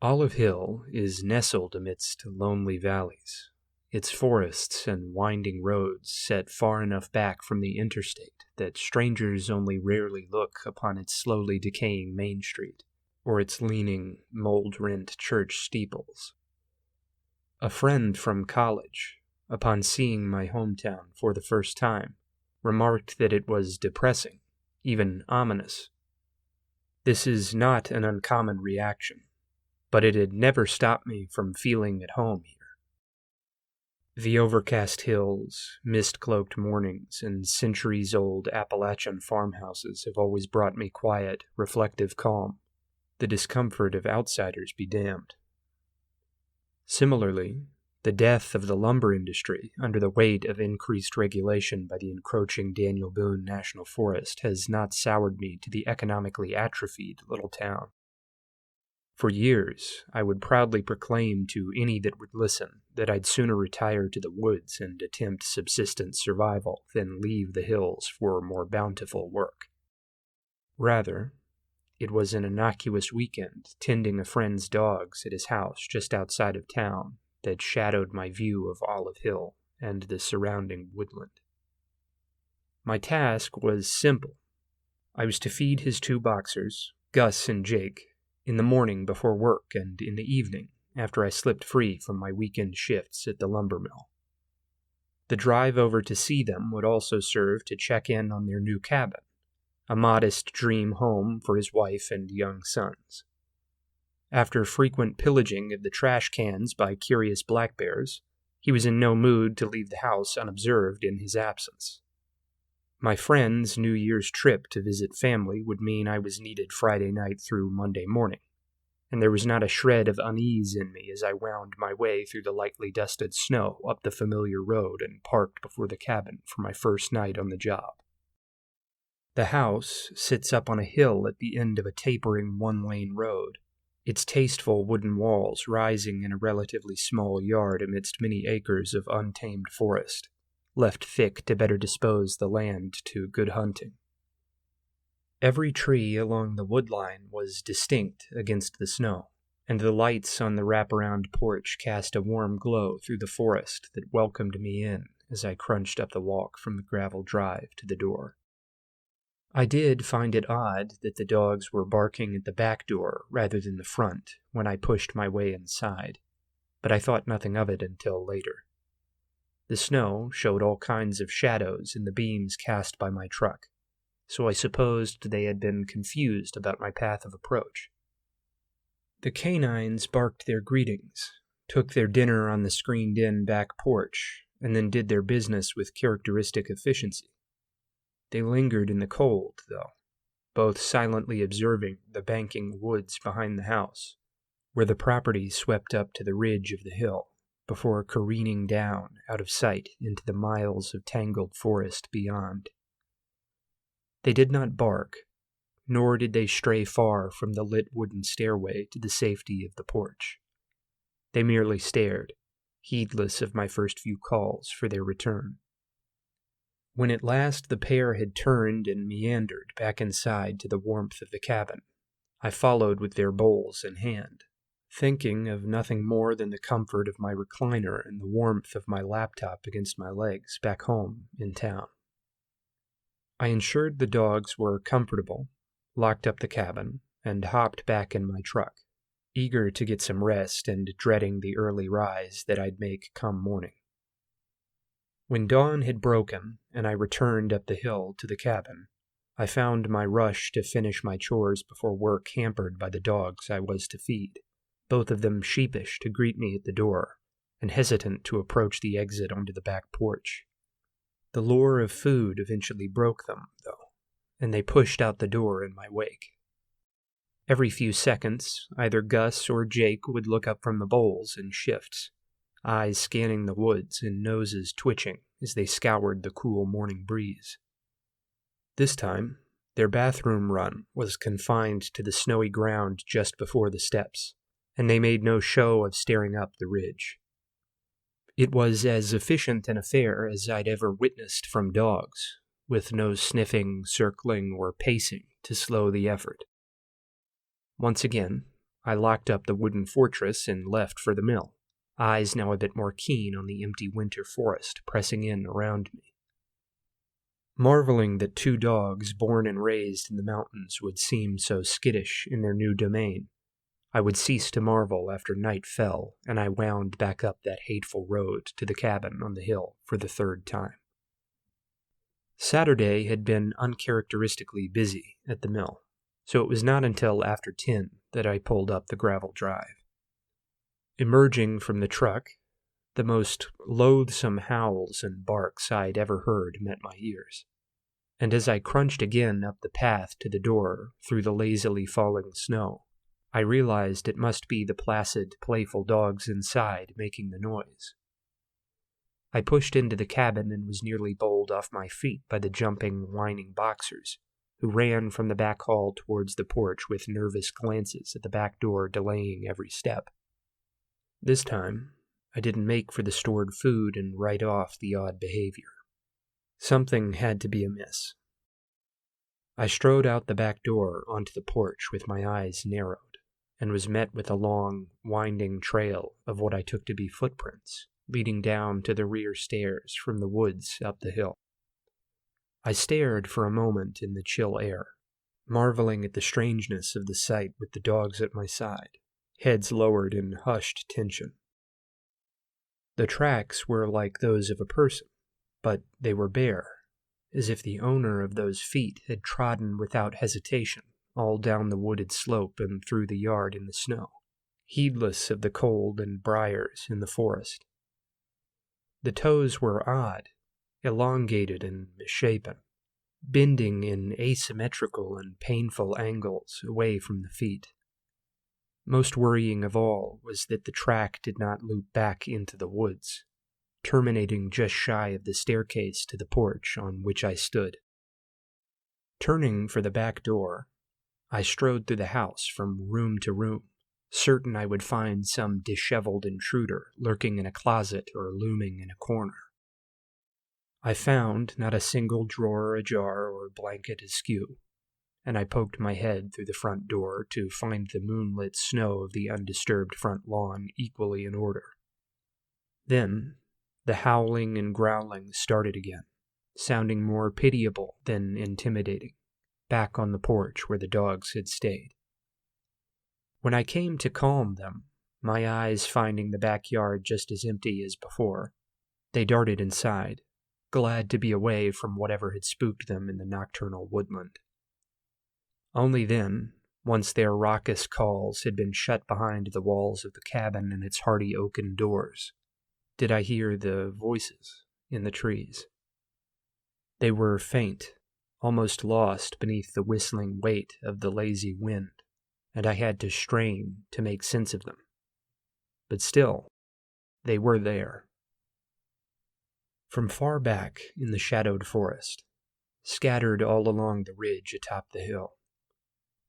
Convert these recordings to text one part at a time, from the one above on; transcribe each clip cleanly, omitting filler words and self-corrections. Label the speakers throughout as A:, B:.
A: Olive Hill is nestled amidst lonely valleys, its forests and winding roads set far enough back from the interstate that strangers only rarely look upon its slowly decaying main street or its leaning, mold-rent church steeples. A friend from college, upon seeing my hometown for the first time, remarked that it was depressing, even ominous. This is not an uncommon reaction, but it had never stopped me from feeling at home here. The overcast hills, mist-cloaked mornings, and centuries-old Appalachian farmhouses have always brought me quiet, reflective calm. The discomfort of outsiders be damned. Similarly, the death of the lumber industry under the weight of increased regulation by the encroaching Daniel Boone National Forest has not soured me to the economically atrophied little town. For years, I would proudly proclaim to any that would listen that I'd sooner retire to the woods and attempt subsistence survival than leave the hills for more bountiful work. Rather, it was an innocuous weekend tending a friend's dogs at his house just outside of town that shadowed my view of Olive Hill and the surrounding woodland. My task was simple. I was to feed his two boxers, Gus and Jake, in the morning before work and in the evening after I slipped free from my weekend shifts at the lumber mill. The drive over to see them would also serve to check in on their new cabin, a modest dream home for his wife and young sons. After frequent pillaging of the trash cans by curious black bears, he was in no mood to leave the house unobserved in his absence. My friend's New Year's trip to visit family would mean I was needed Friday night through Monday morning, and there was not a shred of unease in me as I wound my way through the lightly dusted snow up the familiar road and parked before the cabin for my first night on the job. The house sits up on a hill at the end of a tapering one-lane road, its tasteful wooden walls rising in a relatively small yard amidst many acres of untamed forest, left thick to better dispose the land to good hunting. Every tree along the woodline was distinct against the snow, and the lights on the wraparound porch cast a warm glow through the forest that welcomed me in as I crunched up the walk from the gravel drive to the door. I did find it odd that the dogs were barking at the back door rather than the front when I pushed my way inside, but I thought nothing of it until later. The snow showed all kinds of shadows in the beams cast by my truck, so I supposed they had been confused about my path of approach. The canines barked their greetings, took their dinner on the screened-in back porch, and then did their business with characteristic efficiency. They lingered in the cold, though, both silently observing the banking woods behind the house, where the property swept up to the ridge of the hill, before careening down out of sight into the miles of tangled forest beyond. They did not bark, nor did they stray far from the lit wooden stairway to the safety of the porch. They merely stared, heedless of my first few calls for their return. When at last the pair had turned and meandered back inside to the warmth of the cabin, I followed with their bowls in hand, thinking of nothing more than the comfort of my recliner and the warmth of my laptop against my legs back home in town. I ensured the dogs were comfortable, locked up the cabin, and hopped back in my truck, eager to get some rest and dreading the early rise that I'd make come morning. When dawn had broken and I returned up the hill to the cabin, I found my rush to finish my chores before work hampered by the dogs I was to feed, both of them sheepish to greet me at the door, and hesitant to approach the exit onto the back porch. The lure of food eventually broke them, though, and they pushed out the door in my wake. Every few seconds, either Gus or Jake would look up from the bowls in shifts, eyes scanning the woods and noses twitching as they scoured the cool morning breeze. This time, their bathroom run was confined to the snowy ground just before the steps, and they made no show of staring up the ridge. It was as efficient an affair as I'd ever witnessed from dogs, with no sniffing, circling, or pacing to slow the effort. Once again, I locked up the wooden fortress and left for the mill, eyes now a bit more keen on the empty winter forest pressing in around me. Marveling that two dogs born and raised in the mountains would seem so skittish in their new domain, I would cease to marvel after night fell and I wound back up that hateful road to the cabin on the hill for the third time. Saturday had been uncharacteristically busy at the mill, so it was not until after 10 that I pulled up the gravel drive. Emerging from the truck, the most loathsome howls and barks I'd ever heard met my ears, and as I crunched again up the path to the door through the lazily falling snow, I realized it must be the placid, playful dogs inside making the noise. I pushed into the cabin and was nearly bowled off my feet by the jumping, whining boxers, who ran from the back hall towards the porch with nervous glances at the back door delaying every step. This time, I didn't make for the stored food and write off the odd behavior. Something had to be amiss. I strode out the back door onto the porch with my eyes narrowed, and was met with a long, winding trail of what I took to be footprints, leading down to the rear stairs from the woods up the hill. I stared for a moment in the chill air, marveling at the strangeness of the sight with the dogs at my side, heads lowered in hushed tension. The tracks were like those of a person, but they were bare, as if the owner of those feet had trodden without hesitation all down the wooded slope and through the yard in the snow, heedless of the cold and briars in the forest. The toes were odd, elongated and misshapen, bending in asymmetrical and painful angles away from the feet. Most worrying of all was that the track did not loop back into the woods, terminating just shy of the staircase to the porch on which I stood. Turning for the back door, I strode through the house from room to room, certain I would find some disheveled intruder lurking in a closet or looming in a corner. I found not a single drawer ajar or blanket askew, and I poked my head through the front door to find the moonlit snow of the undisturbed front lawn equally in order. Then, the howling and growling started again, sounding more pitiable than intimidating, back on the porch where the dogs had stayed. When I came to calm them, my eyes finding the backyard just as empty as before, they darted inside, glad to be away from whatever had spooked them in the nocturnal woodland. Only then, once their raucous calls had been shut behind the walls of the cabin and its hardy oaken doors, did I hear the voices in the trees. They were faint, almost lost beneath the whistling weight of the lazy wind, and I had to strain to make sense of them. But still, they were there. From far back in the shadowed forest, scattered all along the ridge atop the hill,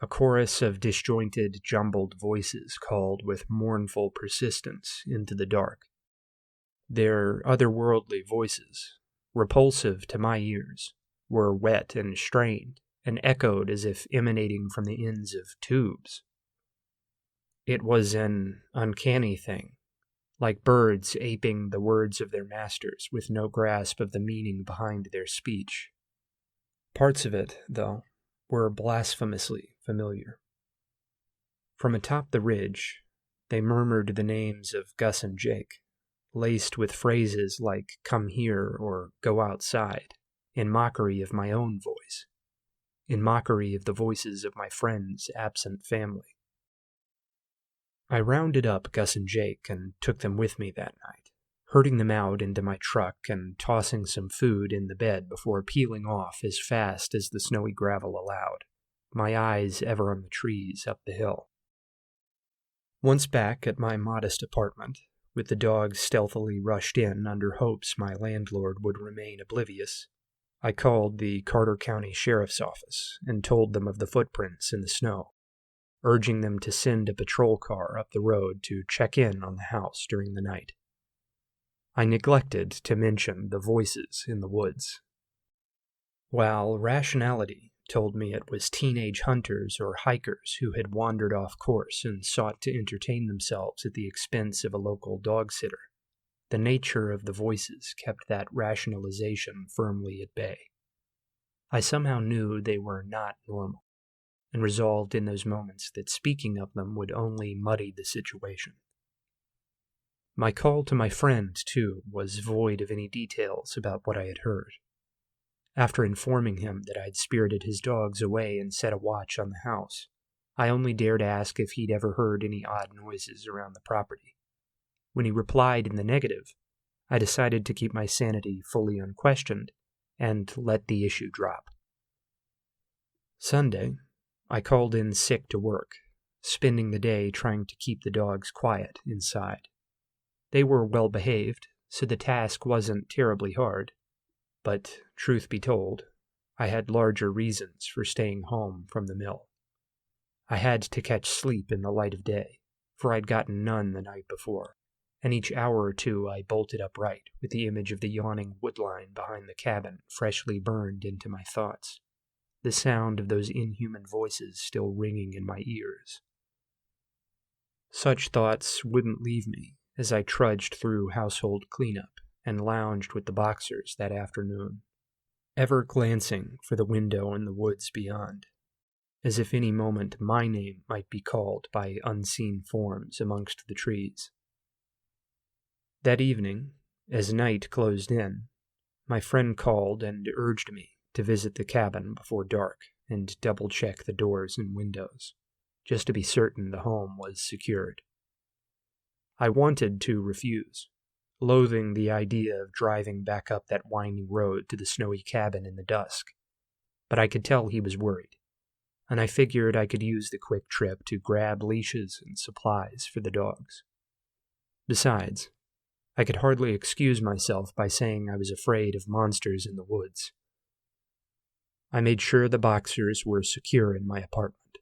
A: a chorus of disjointed, jumbled voices called with mournful persistence into the dark. Their otherworldly voices, repulsive to my ears, were wet and strained, and echoed as if emanating from the ends of tubes. It was an uncanny thing, like birds aping the words of their masters with no grasp of the meaning behind their speech. Parts of it, though, were blasphemously familiar. From atop the ridge, they murmured the names of Gus and Jake, laced with phrases like "come here" or "go outside," in mockery of my own voice, in mockery of the voices of my friend's absent family. I rounded up Gus and Jake and took them with me that night, herding them out into my truck and tossing some food in the bed before peeling off as fast as the snowy gravel allowed, my eyes ever on the trees up the hill. Once back at my modest apartment, with the dogs stealthily rushed in under hopes my landlord would remain oblivious, I called the Carter County Sheriff's Office and told them of the footprints in the snow, urging them to send a patrol car up the road to check in on the house during the night. I neglected to mention the voices in the woods. While rationality told me it was teenage hunters or hikers who had wandered off course and sought to entertain themselves at the expense of a local dog sitter. The nature of the voices kept that rationalization firmly at bay. I somehow knew they were not normal, and resolved in those moments that speaking of them would only muddy the situation. My call to my friend, too, was void of any details about what I had heard. After informing him that I'd spirited his dogs away and set a watch on the house, I only dared ask if he'd ever heard any odd noises around the property. When he replied in the negative, I decided to keep my sanity fully unquestioned and let the issue drop. Sunday, I called in sick to work, spending the day trying to keep the dogs quiet inside. They were well behaved, so the task wasn't terribly hard. But, truth be told, I had larger reasons for staying home from the mill. I had to catch sleep in the light of day, for I'd gotten none the night before, and each hour or two I bolted upright with the image of the yawning woodline behind the cabin freshly burned into my thoughts, the sound of those inhuman voices still ringing in my ears. Such thoughts wouldn't leave me as I trudged through household cleanup and lounged with the boxers that afternoon, ever glancing for the window in the woods beyond, as if any moment my name might be called by unseen forms amongst the trees. That evening, as night closed in, my friend called and urged me to visit the cabin before dark and double-check the doors and windows, just to be certain the home was secured. I wanted to refuse, loathing the idea of driving back up that winding road to the snowy cabin in the dusk, but I could tell he was worried, and I figured I could use the quick trip to grab leashes and supplies for the dogs. Besides, I could hardly excuse myself by saying I was afraid of monsters in the woods. I made sure the boxers were secure in my apartment,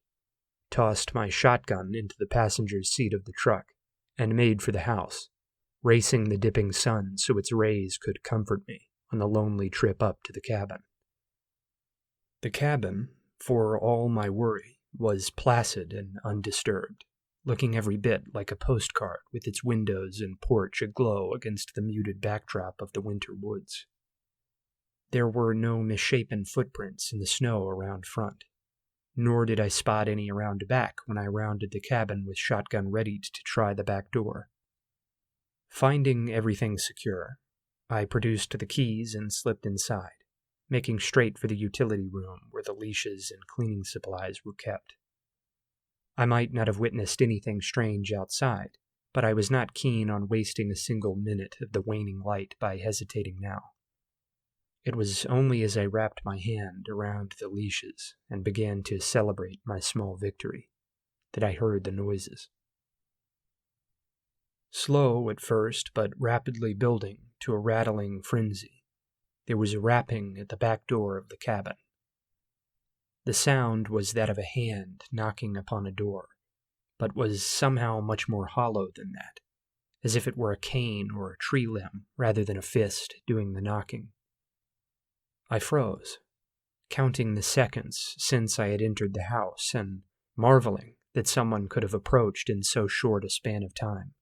A: tossed my shotgun into the passenger's seat of the truck, and made for the house, racing the dipping sun so its rays could comfort me on the lonely trip up to the cabin. The cabin, for all my worry, was placid and undisturbed, looking every bit like a postcard with its windows and porch aglow against the muted backdrop of the winter woods. There were no misshapen footprints in the snow around front, nor did I spot any around back when I rounded the cabin with shotgun readied to try the back door. Finding everything secure, I produced the keys and slipped inside, making straight for the utility room where the leashes and cleaning supplies were kept. I might not have witnessed anything strange outside, but I was not keen on wasting a single minute of the waning light by hesitating now. It was only as I wrapped my hand around the leashes and began to celebrate my small victory that I heard the noises. Slow at first, but rapidly building to a rattling frenzy, there was a rapping at the back door of the cabin. The sound was that of a hand knocking upon a door, but was somehow much more hollow than that, as if it were a cane or a tree limb rather than a fist doing the knocking. I froze, counting the seconds since I had entered the house and marveling that someone could have approached in so short a span of time.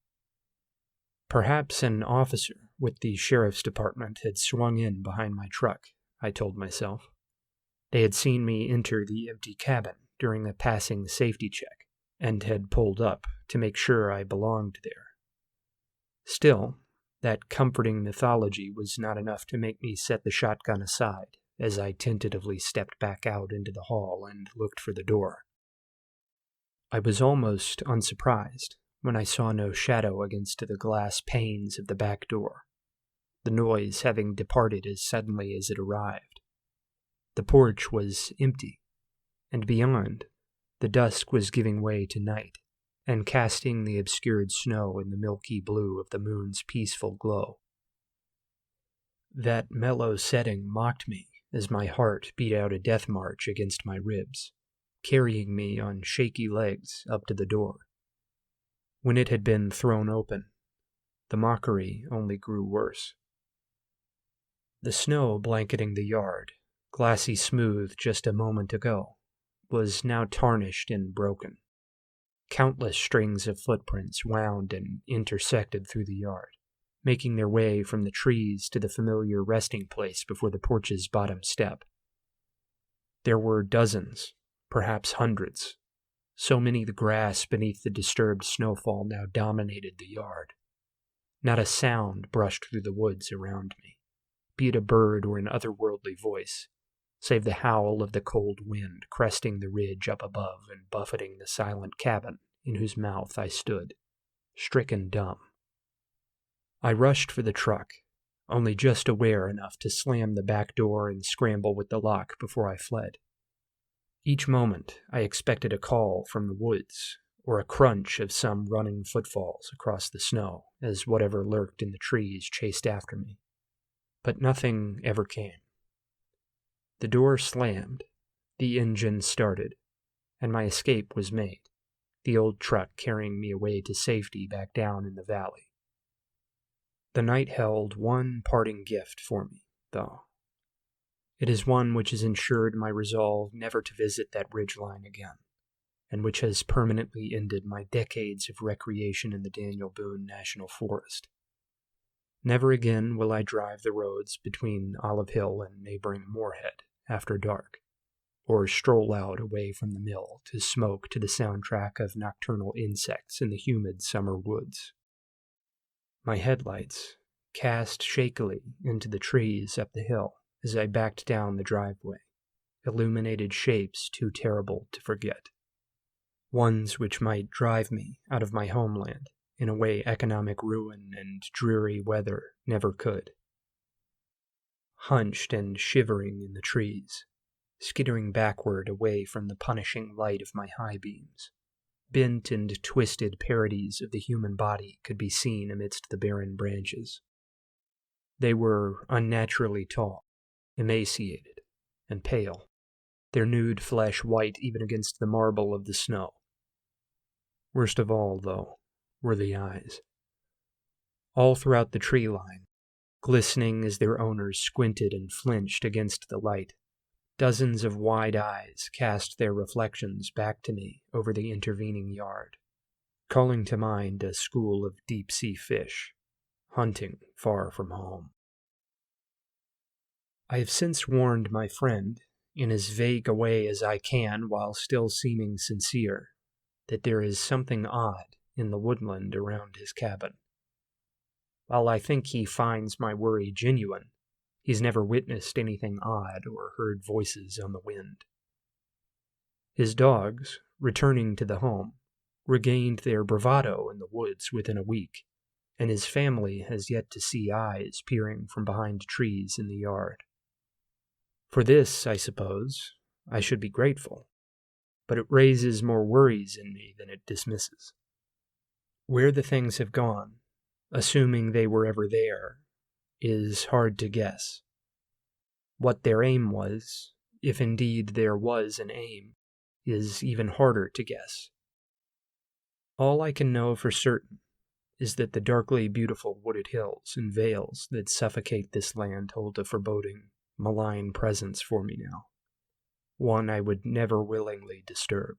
A: Perhaps an officer with the sheriff's department had swung in behind my truck, I told myself. They had seen me enter the empty cabin during a passing safety check and had pulled up to make sure I belonged there. Still, that comforting mythology was not enough to make me set the shotgun aside as I tentatively stepped back out into the hall and looked for the door. I was almost unsurprised when I saw no shadow against the glass panes of the back door, the noise having departed as suddenly as it arrived. The porch was empty, and beyond, the dusk was giving way to night and casting the obscured snow in the milky blue of the moon's peaceful glow. That mellow setting mocked me as my heart beat out a death march against my ribs, carrying me on shaky legs up to the door. When it had been thrown open, the mockery only grew worse. The snow blanketing the yard glassy smooth just a moment ago, was now tarnished and broken. Countless strings of footprints wound and intersected through the yard, making their way from the trees to the familiar resting place before the porch's bottom step. There were dozens, perhaps hundreds, so many the grass beneath the disturbed snowfall now dominated the yard. Not a sound brushed through the woods around me, be it a bird or an otherworldly voice, save the howl of the cold wind cresting the ridge up above and buffeting the silent cabin in whose mouth I stood, stricken dumb. I rushed for the truck, only just aware enough to slam the back door and scramble with the lock before I fled. Each moment I expected a call from the woods, or a crunch of some running footfalls across the snow as whatever lurked in the trees chased after me. But nothing ever came. The door slammed, the engine started, and my escape was made, the old truck carrying me away to safety back down in the valley. The night held one parting gift for me, though. It is one which has ensured my resolve never to visit that ridgeline again, and which has permanently ended my decades of recreation in the Daniel Boone National Forest. Never again will I drive the roads between Olive Hill and neighboring Moorhead after dark, or stroll out away from the mill to smoke to the soundtrack of nocturnal insects in the humid summer woods. My headlights cast shakily into the trees up the hill as I backed down the driveway, illuminated shapes too terrible to forget. Ones which might drive me out of my homeland in a way economic ruin and dreary weather never could. Hunched and shivering in the trees, skittering backward away from the punishing light of my high beams, bent and twisted parodies of the human body could be seen amidst the barren branches. They were unnaturally tall, emaciated, and pale, their nude flesh white even against the marble of the snow. Worst of all, though, were the eyes. All throughout the tree line, glistening as their owners squinted and flinched against the light, dozens of wide eyes cast their reflections back to me over the intervening yard, calling to mind a school of deep-sea fish, hunting far from home. I have since warned my friend, in as vague a way as I can while still seeming sincere, that there is something odd in the woodland around his cabin. While I think he finds my worry genuine, he's never witnessed anything odd or heard voices on the wind. His dogs, returning to the home, regained their bravado in the woods within a week, and his family has yet to see eyes peering from behind trees in the yard. For this, I suppose, I should be grateful, but it raises more worries in me than it dismisses. Where the things have gone, assuming they were ever there, is hard to guess. What their aim was, if indeed there was an aim, is even harder to guess. All I can know for certain is that the darkly beautiful wooded hills and vales that suffocate this land hold a foreboding, malign presence for me now, one I would never willingly disturb.